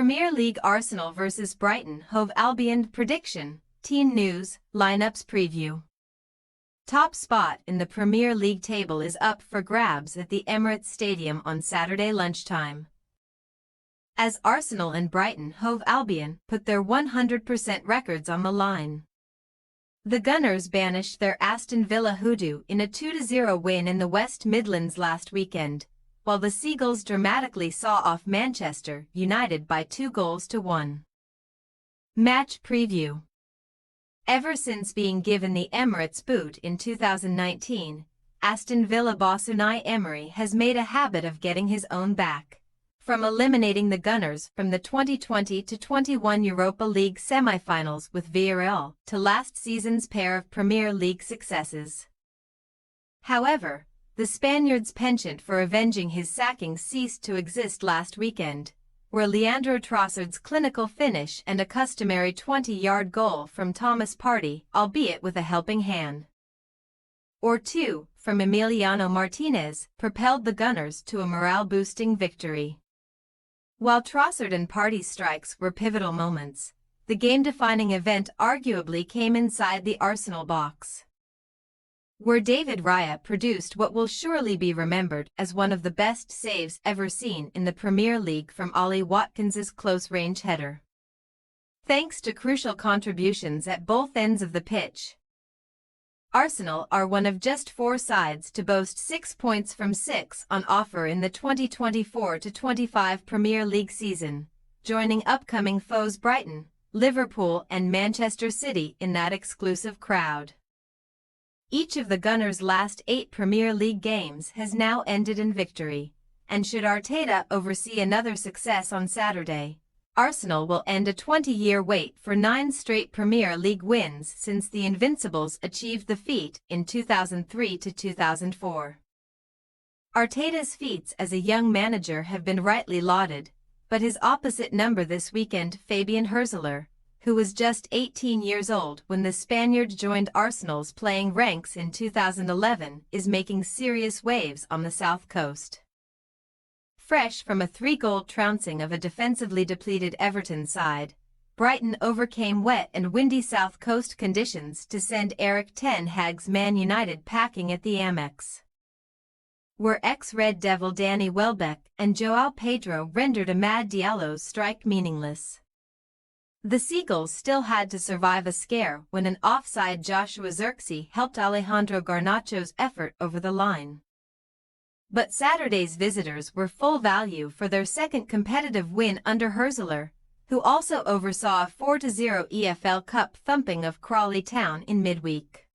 Premier League Arsenal vs Brighton Hove Albion prediction, team news, lineups preview. Top spot in the Premier League table is up for grabs at the Emirates Stadium on Saturday lunchtime, as Arsenal and Brighton Hove Albion put their 100% records on the line. The Gunners banished their Aston Villa hoodoo in a 2-0 win in the West Midlands last weekend, while the Seagulls dramatically saw off Manchester United by 2-1. Match preview. Ever since being given the Emirates boot in 2019, Aston Villa boss Unai Emery has made a habit of getting his own back, from eliminating the Gunners from the 2020-21 Europa League semi-finals with Villarreal to last season's pair of Premier League successes. However, the Spaniard's penchant for avenging his sacking ceased to exist last weekend, where Leandro Trossard's clinical finish and a customary 20-yard goal from Thomas Partey, albeit with a helping hand or two from Emiliano Martinez, propelled the Gunners to a morale-boosting victory. While Trossard and Partey's strikes were pivotal moments, the game-defining event arguably came inside the Arsenal box, where David Raya produced what will surely be remembered as one of the best saves ever seen in the Premier League from Ollie Watkins's close-range header. Thanks to crucial contributions at both ends of the pitch, Arsenal are one of just 4 sides to boast 6 points from 6 on offer in the 2024-25 Premier League season, joining upcoming foes Brighton, Liverpool and Manchester City in that exclusive crowd. Each of the Gunners' last 8 Premier League games has now ended in victory, and should Arteta oversee another success on Saturday, Arsenal will end a 20-year wait for 9 straight Premier League wins since the Invincibles achieved the feat in 2003-2004. Arteta's feats as a young manager have been rightly lauded, but his opposite number this weekend, Fabian Hürzeler, who was just 18 years old when the Spaniard joined Arsenal's playing ranks in 2011, is making serious waves on the South Coast. Fresh from a 3-goal trouncing of a defensively depleted Everton side, Brighton overcame wet and windy South Coast conditions to send Erik ten Hag's Man United packing at the Amex, where ex-Red Devil Danny Welbeck and João Pedro rendered Amad Diallo's strike meaningless. The Seagulls still had to survive a scare when an offside Joshua Zirkzee helped Alejandro Garnacho's effort over the line. But Saturday's visitors were full value for their second competitive win under Hürzeler, who also oversaw a 4-0 EFL Cup thumping of Crawley Town in midweek,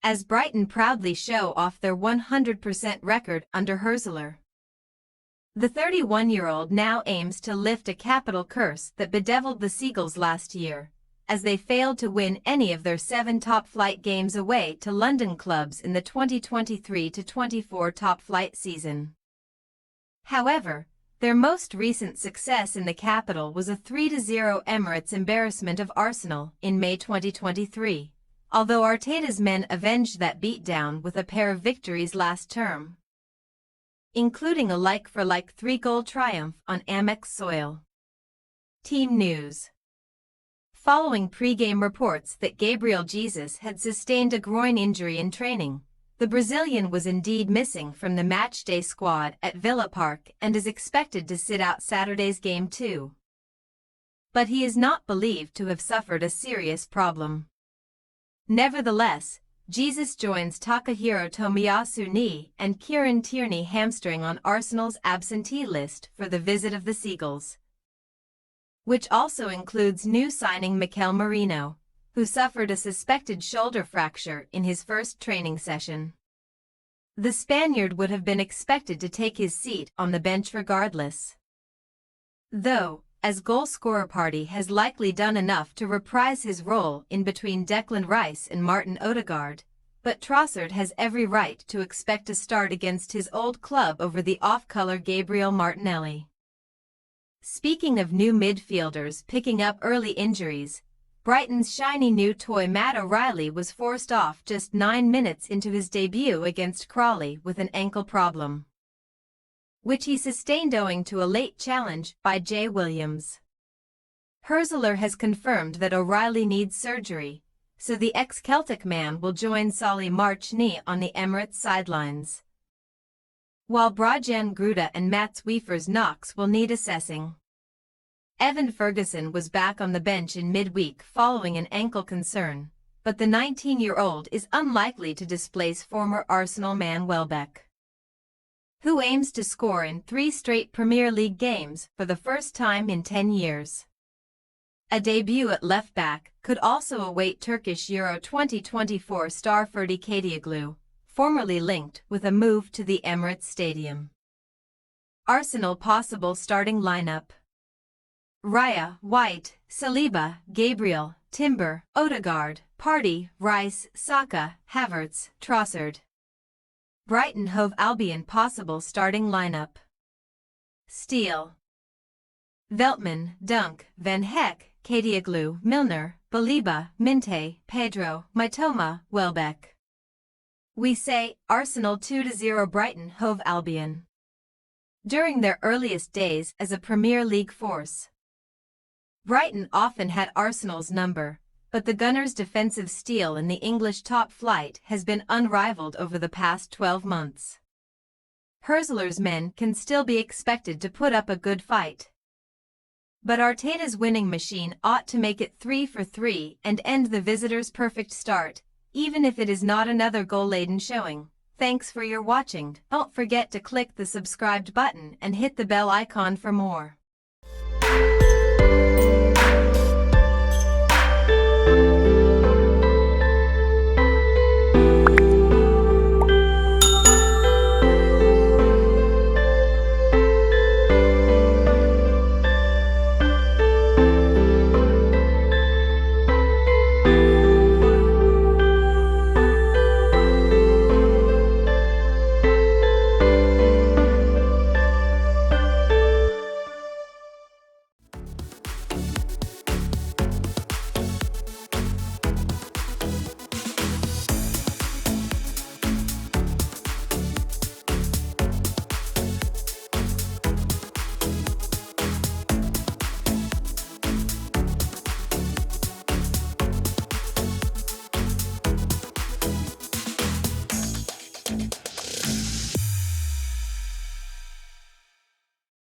as Brighton proudly show off their 100% record under Hürzeler. The 31-year-old now aims to lift a capital curse that bedeviled the Seagulls last year, as they failed to win any of their 7 top-flight games away to London clubs in the 2023-24 top-flight season. However, their most recent success in the capital was a 3-0 Emirates embarrassment of Arsenal in May 2023, although Arteta's men avenged that beatdown with a pair of victories last term, including a like-for-like 3-goal triumph on Amex soil. Team news. Following pre-game reports that Gabriel Jesus had sustained a groin injury in training, the Brazilian was indeed missing from the matchday squad at Villa Park and is expected to sit out Saturday's game too. But he is not believed to have suffered a serious problem. Nevertheless, Jesus joins Takahiro Tomiyasu knee and Kieran Tierney hamstring on Arsenal's absentee list for the visit of the Seagulls, which also includes new signing Mikel Merino, who suffered a suspected shoulder fracture in his first training session. The Spaniard would have been expected to take his seat on the bench regardless, though, as goal-scorer Partey has likely done enough to reprise his role in between Declan Rice and Martin Odegaard, but Trossard has every right to expect a start against his old club over the off-color Gabriel Martinelli. Speaking of new midfielders picking up early injuries, Brighton's shiny new toy Matt O'Reilly was forced off just 9 minutes into his debut against Crawley with an ankle problem. which he sustained owing to a late challenge by Jay Williams. Hurzeler has confirmed that O'Reilly needs surgery, so the ex-Celtic man will join Solly Marchni on the Emirates sidelines, while Brajan Gruda and Mats Weefers Knox will need assessing. Evan Ferguson was back on the bench in midweek following an ankle concern, but the 19-year-old is unlikely to displace former Arsenal man Welbeck, who aims to score in 3 straight Premier League games for the first time in 10 years. A debut at left-back could also await Turkish Euro 2024 star Ferdi Kadioglu, formerly linked with a move to the Emirates Stadium. Arsenal possible starting lineup: Raya, White, Saliba, Gabriel, Timber, Odegaard, Partey, Rice, Saka, Havertz, Trossard. Brighton Hove Albion possible starting lineup: Steele, Veltman, Dunk, Van Heck, Kadioglu, Milner, Baliba, Minte, Pedro, Mitoma, Welbeck. We say Arsenal 2-0 Brighton Hove Albion. During their earliest days as a Premier League force, Brighton often had Arsenal's number, but the Gunners' defensive steel in the English top flight has been unrivaled over the past 12 months. Hurzeler's men can still be expected to put up a good fight, but Arteta's winning machine ought to make it 3 for 3 and end the visitors' perfect start, even if it is not another goal-laden showing. Thanks for your watching. Don't forget to click the subscribed button and hit the bell icon for more.